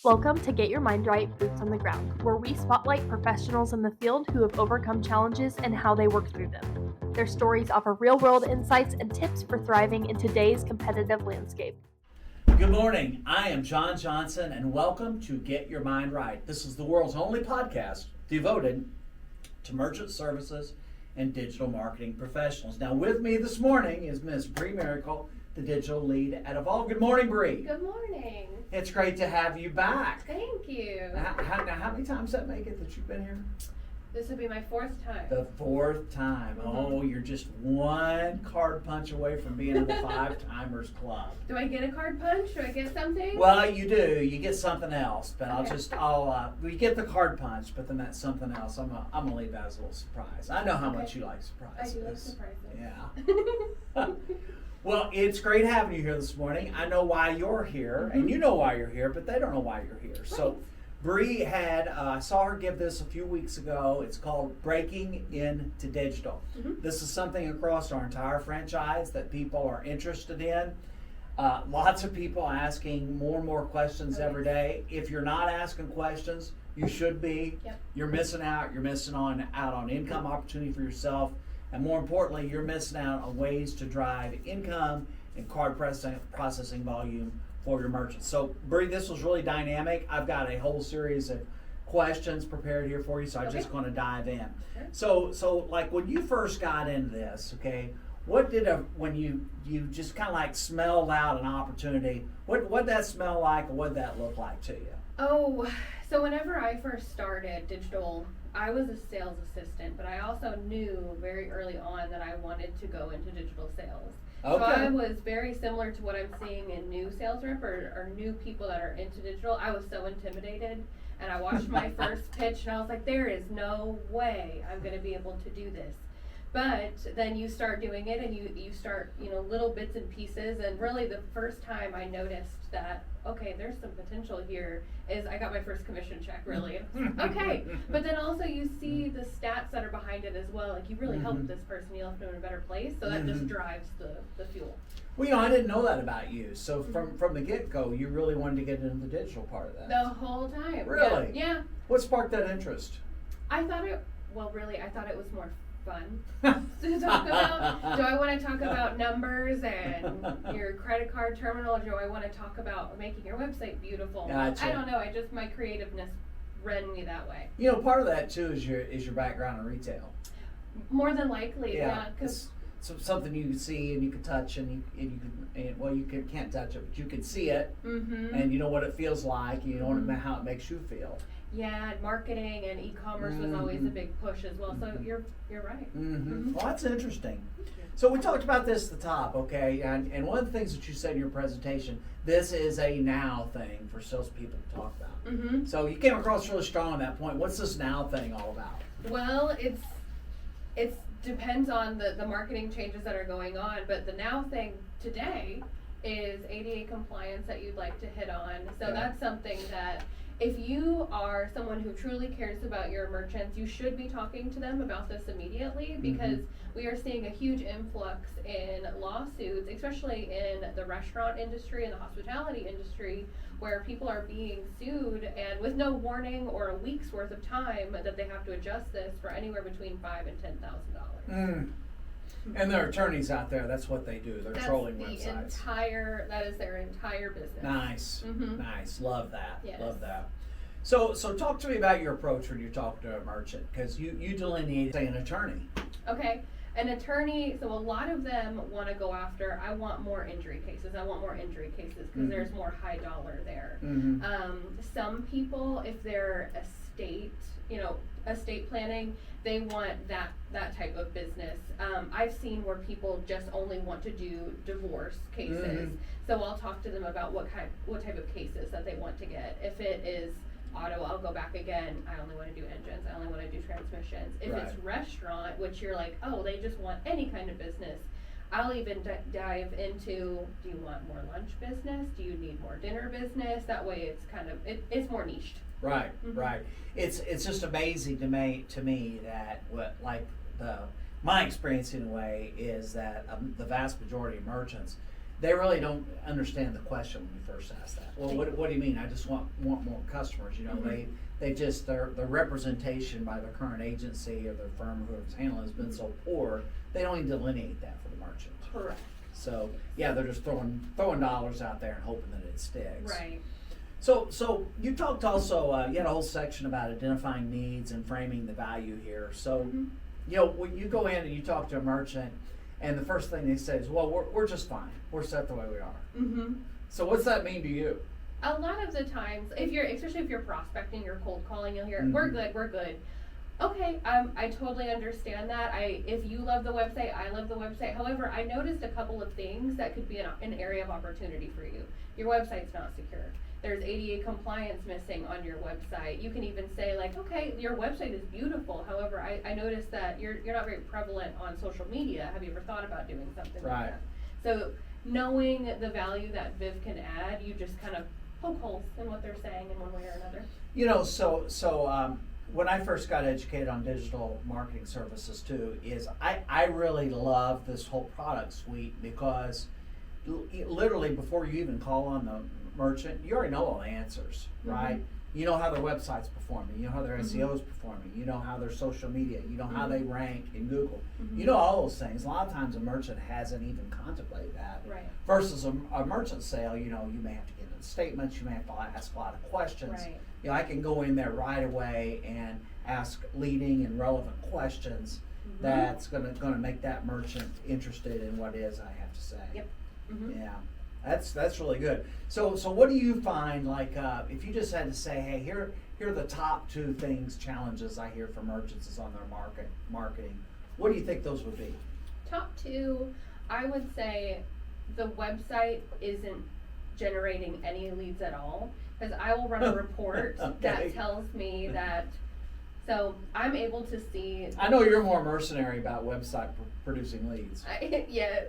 Welcome to Get Your Mind Right, Boots on the Ground, where we spotlight professionals in the field who have overcome challenges and how they work through them. Their stories offer real-world insights and tips for thriving in today's competitive landscape. Good morning. I am John Johnson, and welcome to Get Your Mind Right. This is the world's only podcast devoted to merchant services and digital marketing professionals. Now, with me this morning is Ms. Bree Miracle, the digital lead at Evolve. Good morning, Bree. Good morning. It's great to have you back. Thank you. How many times does that make it that you've been here? This will be my fourth time. The fourth time. Mm-hmm. Oh, you're just one card punch away from being in the Five-Timers Club. Do I get a card punch? Do I get something? Well, you do. You get something else, but Okay. we get the card punch, but then that's something else. I'm gonna leave that as a little surprise. I know how much you like surprises. I do like surprises. Yeah. Well, it's great having you here this morning. I know why you're here, and you know why you're here, but they don't know why you're here. So, Right. Bree had, I saw her give this a few weeks ago. It's called Breaking Into Digital. Mhm. This is something across our entire franchise that people are interested in. Lots of people asking more and more questions every day. If you're not asking questions, you should be. Yep. You're missing out. You're missing out on income opportunity for yourself. And more importantly, you're missing out on ways to drive income and card processing volume for your merchants. So, Bree, this was really dynamic. I've got a whole series of questions prepared here for you, so I'm just going to dive in. Sure. So like when you first got into this, okay, what did when you just kind of like smelled out an opportunity? What that smell like, and what that look like to you? Oh, so whenever I first started digital, I was a sales assistant, but I also knew very early on that I wanted to go into digital sales. Okay. So I was very similar to what I'm seeing in new sales rep or new people that are into digital. I was so intimidated, and I watched my first pitch and I was like, there is no way I'm going to be able to do this. But then you start doing it and you start, little bits and pieces. And really the first time I noticed that, okay, there's some potential here is I got my first commission check, really. Okay. But then also you see the stats that are behind it as well. Like you really helped this person, you left them in a better place. So that just drives the fuel. Well, I didn't know that about you. So from the get-go, you really wanted to get into the digital part of that. The whole time. Really? Yeah. What sparked that interest? I thought it was more fun to talk about. Do I want to talk about numbers and your credit card terminal, or do I want to talk about making your website beautiful? Gotcha. I don't know. My creativeness ran me that way. Part of that too is your background in retail. More than likely, yeah. It's something you can see and you can touch and you can't touch it, but you can see it, and you know what it feels like, and you know how it makes you feel. Yeah, marketing and e-commerce was always a big push as well. So you're right. Well, that's interesting. So we talked about this at the top, okay? And one of the things that you said in your presentation, this is a now thing for salespeople to talk about. So you came across really strong on that point. What's this now thing all about? Well, it depends on the marketing changes that are going on, but the now thing today is ADA compliance that you'd like to hit on. So that's something that if you are someone who truly cares about your merchants, you should be talking to them about this immediately, because we are seeing a huge influx in lawsuits, especially in the restaurant industry and the hospitality industry, where people are being sued and with no warning or a week's worth of time that they have to adjust this for anywhere between $5,000 and $10,000. And there are attorneys out there, that's what they do. They're trolling websites. That is their entire business. Nice. Nice. Love that. Yes. Love that. So talk to me about your approach when you talk to a merchant, because you delineate, say, an attorney. Okay. An attorney, so a lot of them want to go after, I want more injury cases because there's more high dollar there. Some people, if they're estate planning, they want that type of business. I've seen where people just only want to do divorce cases. So I'll talk to them about what type of cases that they want to get. If it is auto, I'll go back again. I only want to do engines. I only want to do transmissions. If it's restaurant, which you're like, oh, they just want any kind of business, I'll even dive into, do you want more lunch business? Do you need more dinner business? That way it's kind of, it's more niched. Right, right. It's just amazing to me that my experience in a way is that the vast majority of merchants, they really don't understand the question when we first ask that. Well, what do you mean? I just want more customers. You know, they just their representation by the current agency or the firm whoever's handling has been so poor, they don't even delineate that for the merchant. Correct. So yeah, they're just throwing dollars out there and hoping that it sticks. Right. So you talked also, you had a whole section about identifying needs and framing the value here. So, you know, when you go in and you talk to a merchant, and the first thing they say is, well, we're just fine. We're set the way we are. Mm-hmm. So what's that mean to you? A lot of the times, especially if you're prospecting, you're cold calling, you'll hear, we're good. Okay, I totally understand that. If you love the website, I love the website. However, I noticed a couple of things that could be an area of opportunity for you. Your website's not secure. There's ADA compliance missing on your website. You can even say like, okay, your website is beautiful. However, I noticed that you're not very prevalent on social media. Have you ever thought about doing something like that? So knowing the value that Viv can add, you just kind of poke holes in what they're saying in one way or another. You know, so when I first got educated on digital marketing services too, is I really love this whole product suite because literally before you even call on the merchant, you already know all the answers, right? You know how their website's performing, you know how their SEO is performing, you know how their social media, you know how they rank in Google. You know all those things. A lot of times a merchant hasn't even contemplated that. Right. Versus a merchant sale, you know, you may have to get into statements, you may have to ask a lot of questions. Right. You know, I can go in there right away and ask leading and relevant questions that's gonna make that merchant interested in what it is I have to say. Yep. Yeah. That's really good. So what do you find, like, if you just had to say, hey, here are the top 2 challenges I hear from merchants is on their marketing, what do you think those would be? Top 2, I would say the website isn't generating any leads at all, because I will run a report that tells me that, so I'm able to see. I know you're more mercenary about website producing leads. Yes.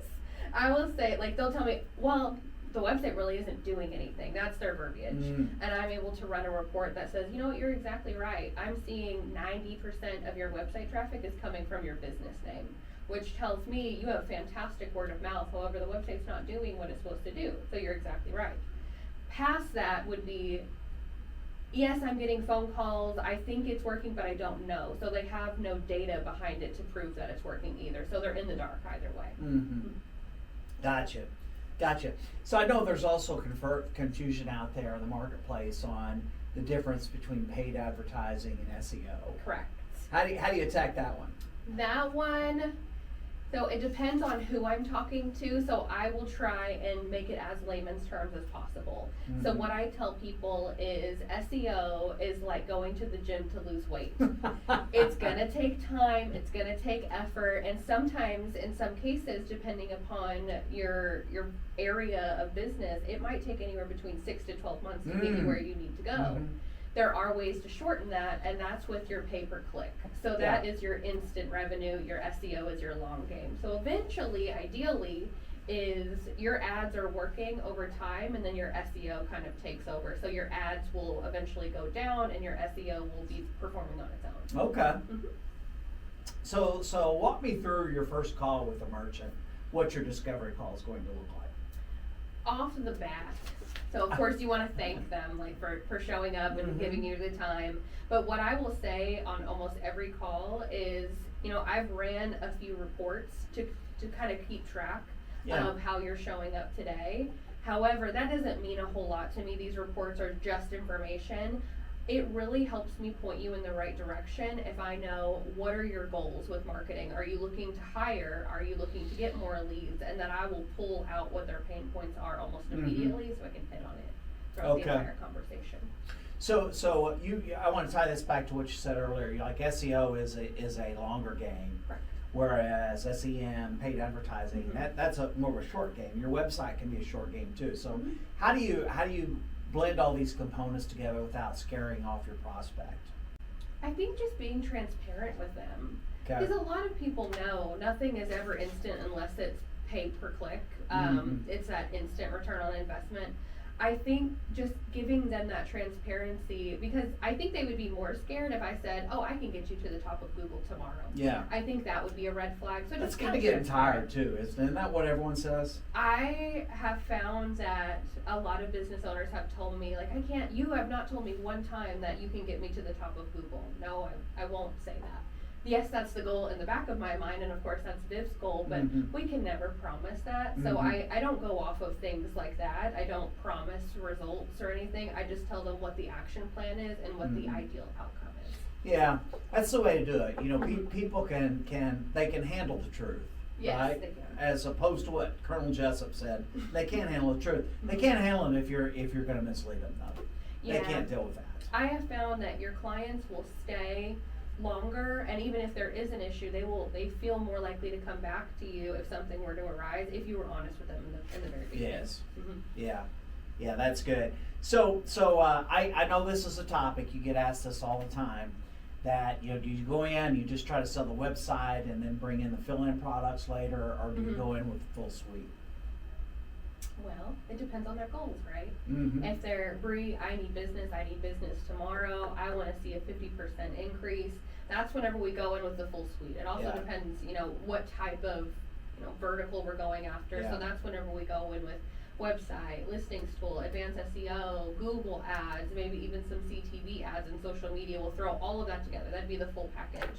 I will say, like, they'll tell me, well, the website really isn't doing anything. That's their verbiage. And I'm able to run a report that says, you know what, you're exactly right. I'm seeing 90% of your website traffic is coming from your business name, which tells me you have fantastic word of mouth. However, the website's not doing what it's supposed to do. So you're exactly right. Past that would be, yes, I'm getting phone calls. I think it's working, but I don't know. So they have no data behind it to prove that it's working either. So they're in the dark either way. Gotcha. So I know there's also confusion out there in the marketplace on the difference between paid advertising and SEO. Correct. How do you attack that one? That one, so it depends on who I'm talking to, so I will try and make it as layman's terms as possible. So what I tell people is SEO is like going to the gym to lose weight. It's gonna take time, it's gonna take effort, and sometimes, in some cases, depending upon your area of business, it might take anywhere between 6 to 12 months to get you where you need to go. There are ways to shorten that, and that's with your pay-per-click. So that is your instant revenue, your SEO is your long game. So eventually, ideally, is your ads are working over time, and then your SEO kind of takes over. So your ads will eventually go down, and your SEO will be performing on its own. Okay. So walk me through your first call with a merchant, what your discovery call is going to look like. Off the bat, so of course you want to thank them like for showing up and giving you the time. But what I will say on almost every call is, you know, I've ran a few reports to kind of keep track of how you're showing up today. However, that doesn't mean a whole lot to me. These reports are just information. It really helps me point you in the right direction if I know what are your goals with marketing. Are you looking to hire? Are you looking to get more leads? And then I will pull out what their pain points are almost immediately so I can hit on it throughout the entire conversation. So I want to tie this back to what you said earlier. Like SEO is a longer game, Correct. Whereas SEM, paid advertising, that's more of a short game. Your website can be a short game too. So how do you blend all these components together without scaring off your prospect? I think just being transparent with them. Okay. Because a lot of people know nothing is ever instant unless it's pay per click. It's that instant return on investment. I think just giving them that transparency, because I think they would be more scared if I said, oh, I can get you to the top of Google tomorrow. Yeah. I think that would be a red flag. So That's just kind of getting tired too, isn't that what everyone says? I have found that a lot of business owners have told me, like, you have not told me one time that you can get me to the top of Google. No, I won't say that. Yes, that's the goal in the back of my mind, and of course that's Viv's goal, but we can never promise that. So I don't go off of things like that. I don't promise results or anything. I just tell them what the action plan is and what the ideal outcome is. Yeah, that's the way to do it. You know, people can handle the truth. Yes, right? they can. As opposed to what Colonel Jessup said, they can't handle the truth. They can't handle it if you're going to mislead them. Though. Yeah. They can't deal with that. I have found that your clients will stay longer, and even if there is an issue, they feel more likely to come back to you if something were to arise, if you were honest with them in the very beginning. Yes. Yeah, that's good. So I know this is a topic you get asked this all the time. That do you go in, you just try to sell the website and then bring in the fill-in products later, or do you go in with the full suite? Well, it depends on their goals, right? If they're, Bree, I need business tomorrow, I want to see a 50% increase, that's whenever we go in with the full suite. It also depends, what type of, vertical we're going after. Yeah. So that's whenever we go in with website, listings tool, advanced SEO, Google ads, maybe even some CTV ads and social media. We'll throw all of that together. That'd be the full package.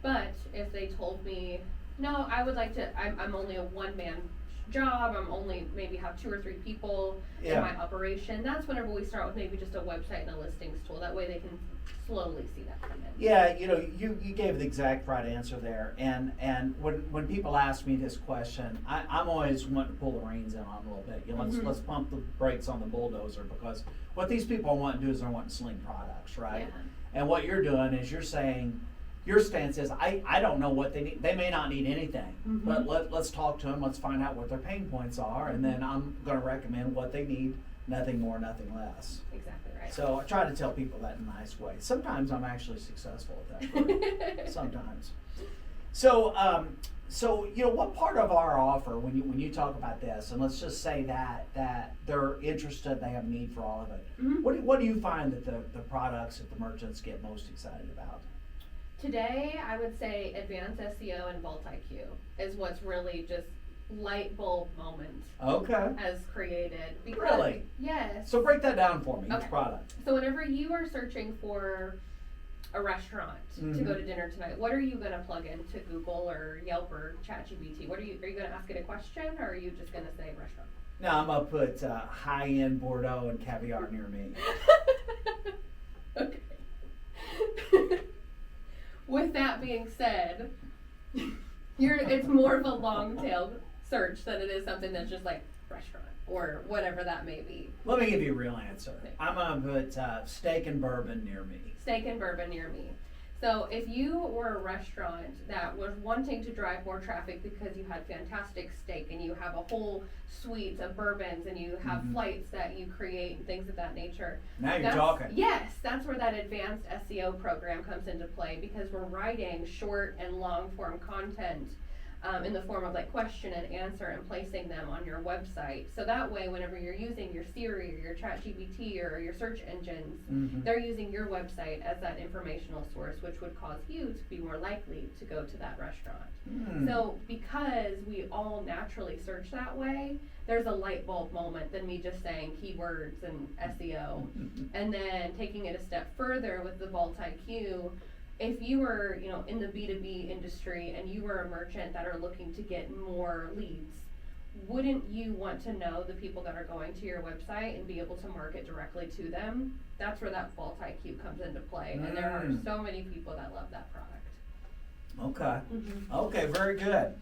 But if they told me, no, I would like to, I'm only a one-man job, I'm only maybe have 2 or 3 people in my operation, that's whenever we start with maybe just a website and a listings tool. That way they can slowly see that come in. Yeah, you gave the exact right answer there. And when people ask me this question, I'm always wanting to pull the reins in on a little bit. Let's pump the brakes on the bulldozer, because what these people want to do is they're wanting to sling products, right? Yeah. And what you're doing is you're saying, your stance is, I don't know what they need. They may not need anything, but let's talk to them. Let's find out what their pain points are, and then I'm going to recommend what they need. Nothing more, nothing less. Exactly right. So I try to tell people that in a nice way. Sometimes I'm actually successful at that. Sometimes. So what part of our offer, when you talk about this, and let's just say that they're interested, they have need for all of it. What do you find that the products that the merchants get most excited about? Today, I would say advanced SEO and Vault IQ is what's really just light bulb moment has created. Really? Yes. So break that down for me, each Okay. product. So whenever you are searching for a restaurant to go to dinner tonight, what are you going to plug into Google or Yelp or ChatGPT? Are you going to ask it a question, or are you just going to say restaurant? No, I'm going to put high-end Bordeaux and caviar near me. Okay. With that being said, it's more of a long tail search than it is something that's just like restaurant or whatever that may be. Let me give you a real answer. I'm going to put steak and bourbon near me. Steak and bourbon near me. So if you were a restaurant that was wanting to drive more traffic because you had fantastic steak and you have a whole suite of bourbons and you have flights that you create and things of that nature. Now you're talking. Yes, that's where that advanced SEO program comes into play, because we're writing short and long form content in the form of like question and answer and placing them on your website. So that way, whenever you're using your Siri or your ChatGPT or your search engines, they're using your website as that informational source, which would cause you to be more likely to go to that restaurant. So because we all naturally search that way, there's a light bulb moment than me just saying keywords and SEO. And then taking it a step further with the Vault IQ, if you were, in the B2B industry and you were a merchant that are looking to get more leads, wouldn't you want to know the people that are going to your website and be able to market directly to them? That's where that Vault IQ comes into play. And there are so many people that love that product. Okay. Okay, very good.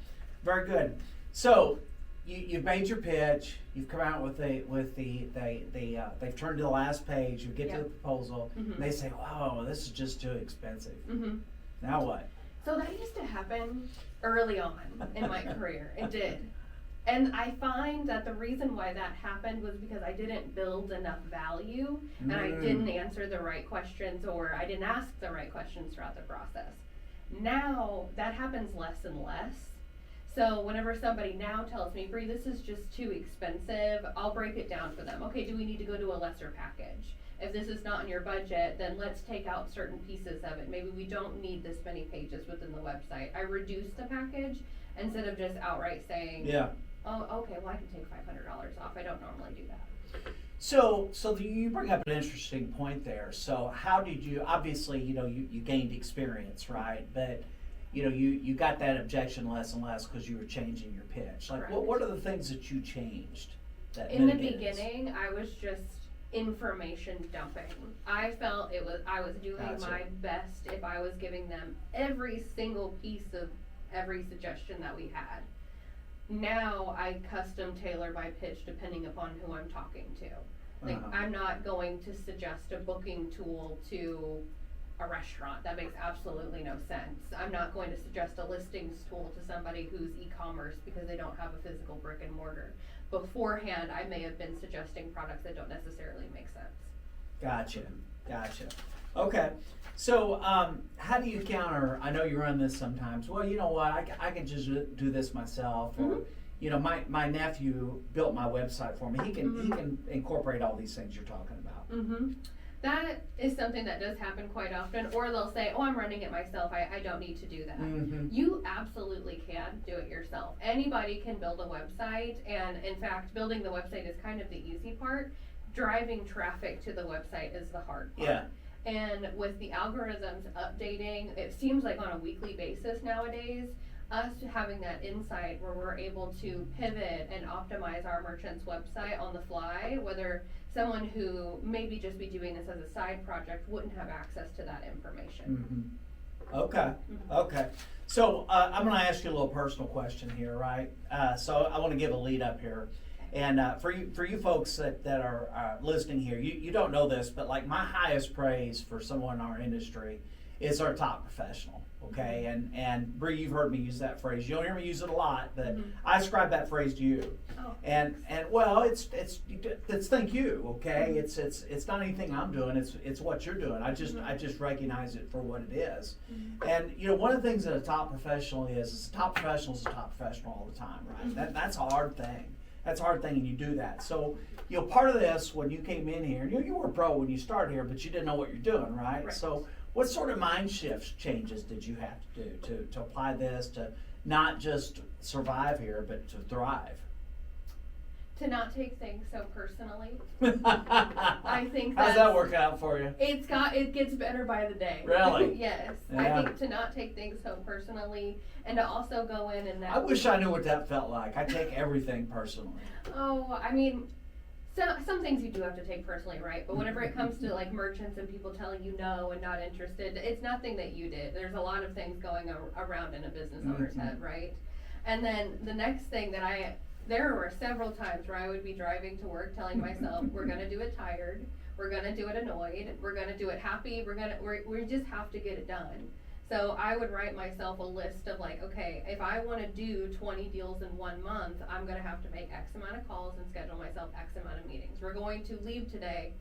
Very good. So you've made your pitch, you've come out with they've turned to the last page, you get to the proposal, and they say, wow, this is just too expensive. Now what? So that used to happen early on in my career. It did. And I find that the reason why that happened was because I didn't build enough value and I didn't answer the right questions, or I didn't ask the right questions throughout the process. Now that happens less and less. So whenever somebody now tells me, Bree, this is just too expensive, I'll break it down for them. Okay, do we need to go to a lesser package? If this is not in your budget, then let's take out certain pieces of it. Maybe we don't need this many pages within the website. I reduce the package instead of just outright saying, Yeah. oh, okay, well I can take $500 off. I don't normally do that. So you bring up an interesting point there. So how did you, obviously, you gained experience, right? But, you got that objection less and less because you were changing your pitch. Like, Correct. what are the things that you changed that In the mitigated this? beginning, I was just information dumping. I felt I was doing Gotcha. my best if I was giving them every single piece of every suggestion that we had. Now I custom tailor my pitch depending upon who I'm talking to. Like, Uh-huh. I'm not going to suggest a booking tool to a restaurant. That makes absolutely no sense. I'm not going to suggest a listings tool to somebody who's e-commerce because they don't have a physical brick and mortar. Beforehand, I may have been suggesting products that don't necessarily make sense. Gotcha. Okay. So, how do you counter? I know you run this sometimes. Well, you know what? I can just do this myself. Or, my nephew built my website for me. He can incorporate all these things you're talking about. Mm-hmm. That is something that does happen quite often. Or they'll say, oh, I'm running it myself. I don't need to do that. Mm-hmm. You absolutely can do it yourself. Anybody can build a website. And in fact, building the website is kind of the easy part. Driving traffic to the website is the hard part. Yeah. And with the algorithms updating, it seems like on a weekly basis nowadays, us having that insight where we're able to pivot and optimize our merchant's website on the fly, whether someone who maybe just be doing this as a side project wouldn't have access to that information. Mm-hmm. Okay. So I'm going to ask you a little personal question here, right? So I want to give a lead up here. And for you folks that are listening here, you don't know this, but like my highest praise for someone in our industry is our top professional. Okay, and Bree, you've heard me use that phrase. You don't hear me use it a lot, but I ascribe that phrase to you. Oh. And well, it's thank you. Okay, it's not anything I'm doing. It's what you're doing. I just recognize it for what it is. And one of the things that a top professional is a top professional is a top professional all the time, right? That's a hard thing. That's a hard thing, and you do that. So, part of this, when you came in here, you were a pro when you started here, but you didn't know what you're doing, right? Right. So, what sort of mind shifts changes did you have to do to apply this to not just survive here, but to thrive? To not take things so personally. I think How's that working out for you? It gets better by the day. Really? Yes. Yeah. I think to not take things so personally and to also go in and I wish I knew what that felt like. I take everything personally. Oh, I mean, some things you do have to take personally, right? But whenever it comes to like merchants and people telling you no and not interested, it's nothing that you did. There's a lot of things going around in a business owner's head, right? And then the next thing that there were several times where I would be driving to work telling myself, we're gonna do it tired, we're gonna do it annoyed, we're gonna do it happy, we just have to get it done. So I would write myself a list of like, okay, if I wanna do 20 deals in 1 month, I'm gonna have to make X amount of calls and schedule myself X amount of meetings. We're not going to leave today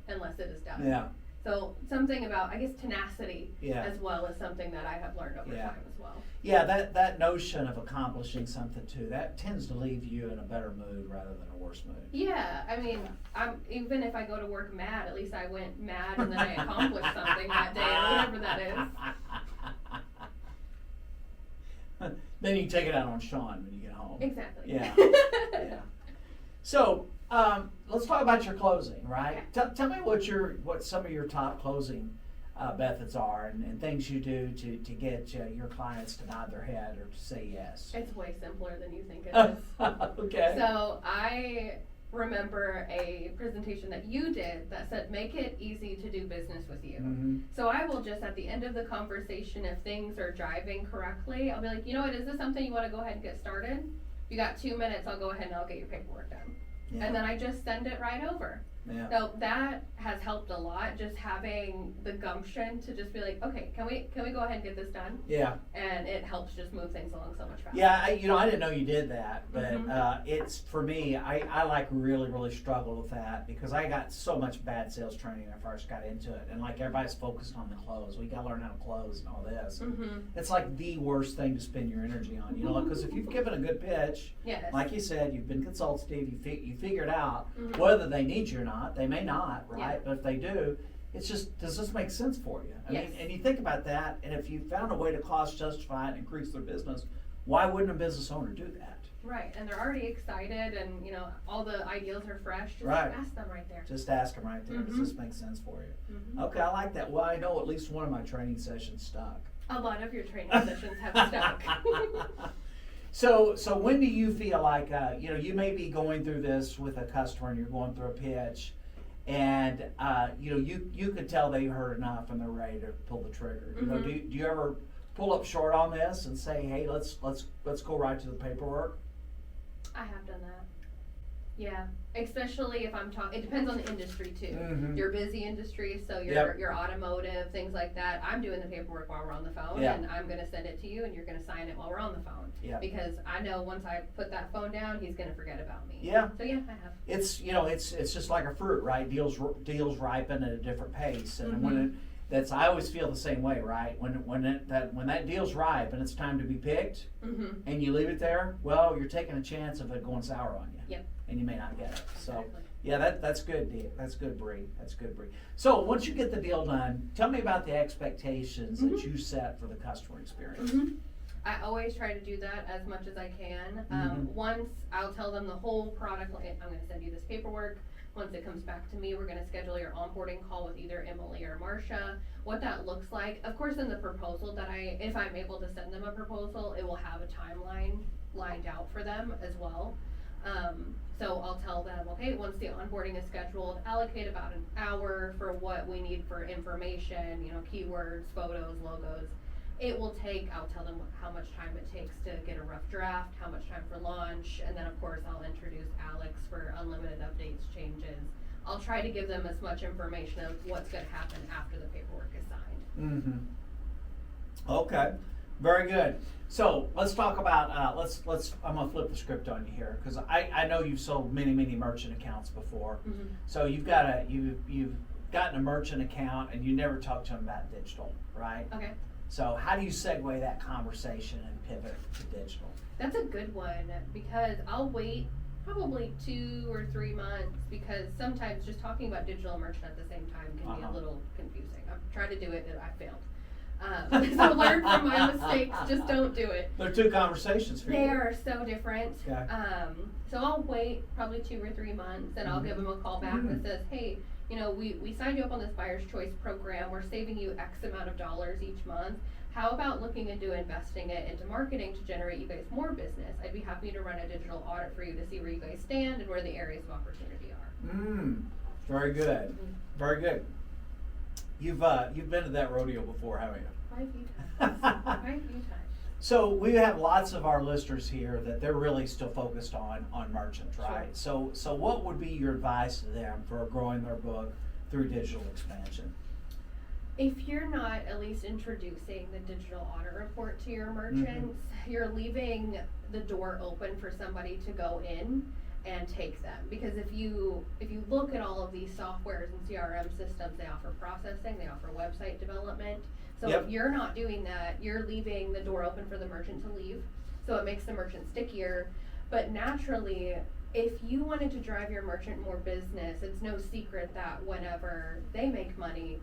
unless it is done. Yeah. So something about, I guess, tenacity Yeah. as well is something that I have learned over Yeah. time as well. Yeah, that notion of accomplishing something too, that tends to leave you in a better mood rather than a worse mood. Yeah, I mean, even if I go to work mad, at least I went mad and then I accomplished something that day, or whatever that is. Then you take it out on Sean when you get home. Exactly. Yeah. Yeah. So let's talk about your closing, right? Tell me what some of your top closing methods are and things you do to get your clients to nod their head or to say yes. It's way simpler than you think it is. Okay. So I remember a presentation that you did that said, make it easy to do business with you. Mm-hmm. So I will just, at the end of the conversation, if things are driving correctly, I'll be like, you know what, is this something you want to go ahead and get started? You got 2 minutes, I'll go ahead and I'll get your paperwork done. Yeah. And then I just send it right over. Yeah. So that has helped a lot, just having the gumption to just be like, okay, can we go ahead and get this done? Yeah. And it helps just move things along so much faster. Yeah, I didn't know you did that, but Mhm. it's for me. I like really struggled with that because I got so much bad sales training when I first got into it, and like everybody's focused on the close. We got to learn how to close and all this. Mhm. It's like the worst thing to spend your energy on, because if you've given a good pitch, Yes. like you said, you've been consultative, you figured out Mhm. whether they need you or not. They may not, right? Yeah. But if they do, it's just, does this make sense for you? I Yes. mean, and you think about that, and if you found a way to cost justify and increase their business, why wouldn't a business owner do that? Right, and they're already excited, and all the ideals are fresh. Just Right. ask them right there. Just ask them right there. Does Mhm. this make sense for you? Mhm. Okay, I like that. Well, I know at least one of my training sessions stuck. A lot of your training sessions have stuck. So when do you feel like, you may be going through this with a customer and you're going through a pitch, and you could tell they heard enough and they're ready to pull the trigger. Mhm. Do you ever pull up short on this and say, hey, let's go right to the paperwork? I have done that. Yeah, especially if I'm talking. It depends on the industry too. Mhm. Your busy industry, so Yep. your automotive, things like that. I'm doing the paperwork while we're on the phone, Yeah. and I'm gonna send it to you, and you're gonna sign it while we're on the phone. Yeah. Because I know once I put that phone down, he's gonna forget about me. Yeah. So yeah, I have. It's it's just like a fruit, right? Deals ripen at a different pace, and Mhm. I always feel the same way, right? When that deal's ripe and it's time to be picked, Mm-hmm. and you leave it there, well, you're taking a chance of it going sour on you. Yep. And you may not get it. So Exactly. yeah, that's good, Dee. That's good, Bree. That's good, Bree. So once you get the deal done, tell me about the expectations that you set for the customer experience. Mm-hmm. I always try to do that as much as I can. Mhm. Once I'll tell them the whole product, I'm going to send you this paperwork. Once it comes back to me, we're going to schedule your onboarding call with either Emily or Marcia. What that looks like, of course, in the proposal if I'm able to send them a proposal, it will have a timeline lined out for them as well. So I'll tell them, okay, once the onboarding is scheduled, allocate about an hour for what we need for information, keywords, photos, logos. I'll tell them how much time it takes to get a rough draft, how much time for launch, and then of course I'll introduce Alex for unlimited updates, changes. I'll try to give them as much information of what's going to happen after the paperwork is signed. Mm-hmm. Okay, very good. So let's talk about I'm gonna flip the script on you here because I know you've sold many merchant accounts before. Mm-hmm. So you've gotten a merchant account and you never talked to them about digital, right? Okay. So how do you segue that conversation and pivot to digital? That's a good one because I'll wait probably 2 or 3 months because sometimes just talking about digital merchant at the same time can be a little confusing. I've tried to do it and I failed. So learn from my mistakes, just don't do it. There are two conversations for you. They are so different. Okay. So I'll wait probably 2 or 3 months and I'll give them a call back that says, hey, we signed you up on this buyer's choice program. We're saving you X amount of dollars each month. How about looking into investing it into marketing to generate you guys more business? I'd be happy to run a digital audit for you to see where you guys stand and where the areas of opportunity are. Very good. Mhm. Very good. You've been to that rodeo before, haven't you? Quite a few times. Quite a few times. So we have lots of our listeners here that they're really still focused on merchants, right? Sure. So what would be your advice to them for growing their book through digital expansion? If you're not at least introducing the digital audit report to your merchants, you're leaving the door open for somebody to go in and take them. Because if you look at all of these softwares and CRM systems, they offer processing, they offer website development. So Yep. if you're not doing that, you're leaving the door open for the merchant to leave. So it makes the merchant stickier. But naturally, if you wanted to drive your merchant more business, it's no secret that whenever they make money,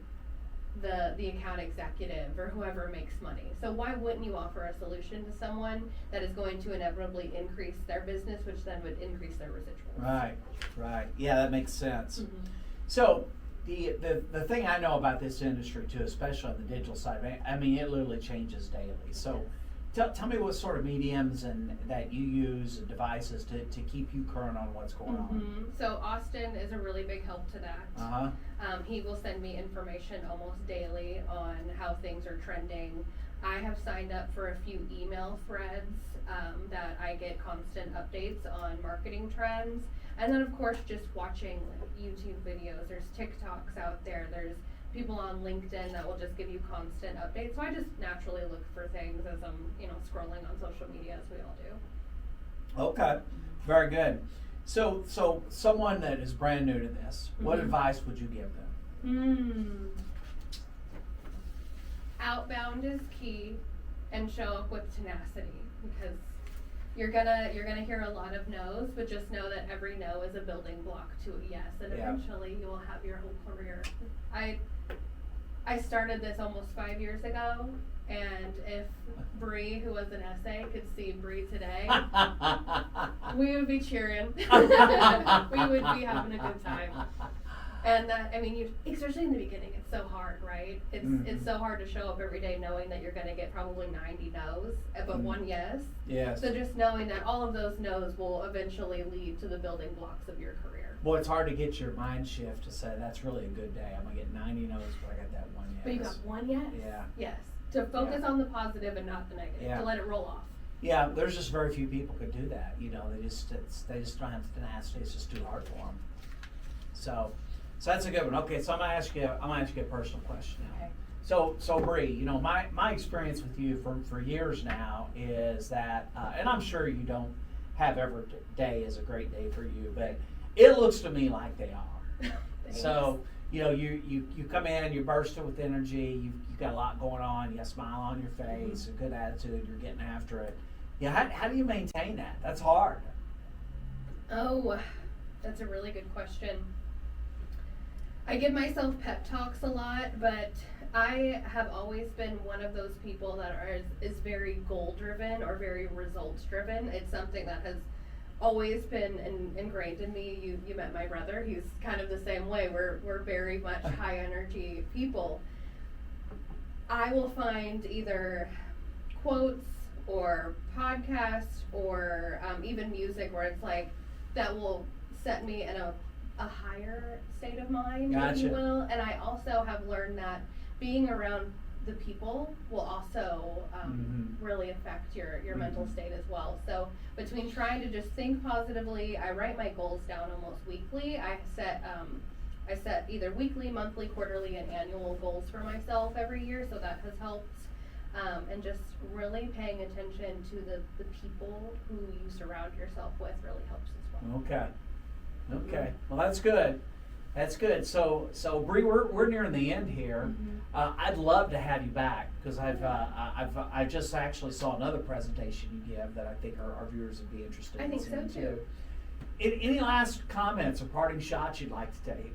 the account executive or whoever makes money. So why wouldn't you offer a solution to someone that is going to inevitably increase their business, which then would increase their residuals? Right. Yeah, that makes sense. Mm-hmm. So the thing I know about this industry too, especially on the digital side, I mean it literally changes daily. So tell me what sort of mediums and that you use and devices to keep you current on what's going on. So Austin is a really big help to that. He will send me information almost daily on how things are trending. I have signed up for a few email threads that I get constant updates on marketing trends. And then, of course, just watching like, YouTube videos. There's TikToks out there. There's people on LinkedIn that will just give you constant updates. So I just naturally look for things as I'm, scrolling on social media, as we all do. Okay, very good. So someone that is brand new to this, what advice would you give them? Outbound is key, and show up with tenacity, because you're gonna hear a lot of no's, but just know that every no is a building block to a yes, and eventually you will have your whole career. I started this almost 5 years ago, and if Bree, who was an essay, could see Bree today, we would be cheering. We would be having a good time. And that, especially in the beginning, it's so hard, right? It's so hard to show up every day knowing that you're going to get probably 90 no's, but one yes. Yes. So just knowing that all of those no's will eventually lead to the building blocks of your career. Well, it's hard to get your mind shift to say that's really a good day. I'm going to get 90 no's, but I got that one yes. But you got one yes? Yeah. Yes. To focus on the positive and not the negative. To let it roll off. Yeah, there's just very few people could do that. They just don't have the tenacity. It's just too hard for them. So that's a good one. Okay, so I'm gonna ask you a personal question now. Okay. So Bree, my experience with you for years now is that, and I'm sure you don't have every day is a great day for you, but it looks to me like they are. So you come in, you're bursting with energy, you've got a lot going on, you got a smile on your face, a good attitude, you're getting after it. Yeah, how do you maintain that? That's hard. Oh, that's a really good question. I give myself pep talks a lot, but I have always been one of those people that is very goal driven or very results driven. It's something that has always been ingrained in me. You met my brother. He's kind of the same way. We're very much high energy people. I will find either quotes or podcasts or even music where it's like that will set me in a higher state of mind, if you will. And I also have learned that being around the people will also really affect your mental state as well. So between trying to just think positively, I write my goals down almost weekly. I set either weekly, monthly, quarterly, and annual goals for myself every year, so that has helped. And just really paying attention to the people who you surround yourself with really helps as well. Okay. Well, that's good. That's good. So Bree, we're nearing the end here. I'd love to have you back because I just actually saw another presentation you give that I think our viewers would be interested in. I think so too. Any last comments or parting shots you'd like to take?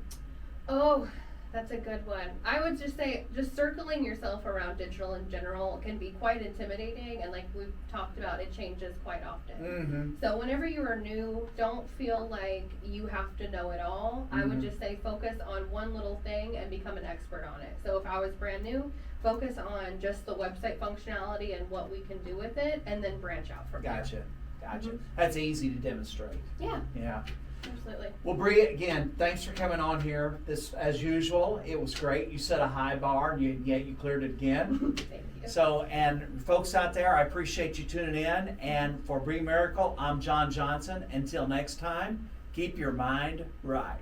Oh, that's a good one. I would just say, just circling yourself around digital in general can be quite intimidating, and like we've talked about, it changes quite often. So whenever you are new, don't feel like you have to know it all. I would just say focus on one little thing and become an expert on it. So if I was brand new, focus on just the website functionality and what we can do with it, and then branch out from there. Gotcha. That's easy to demonstrate. Yeah. Absolutely. Well, Bree, again, thanks for coming on here. This, as usual, it was great. You set a high bar, and yet you cleared it again. Thank you. So, and folks out there, I appreciate you tuning in. And for Bree Miracle, I'm John Johnson. Until next time, keep your mind right.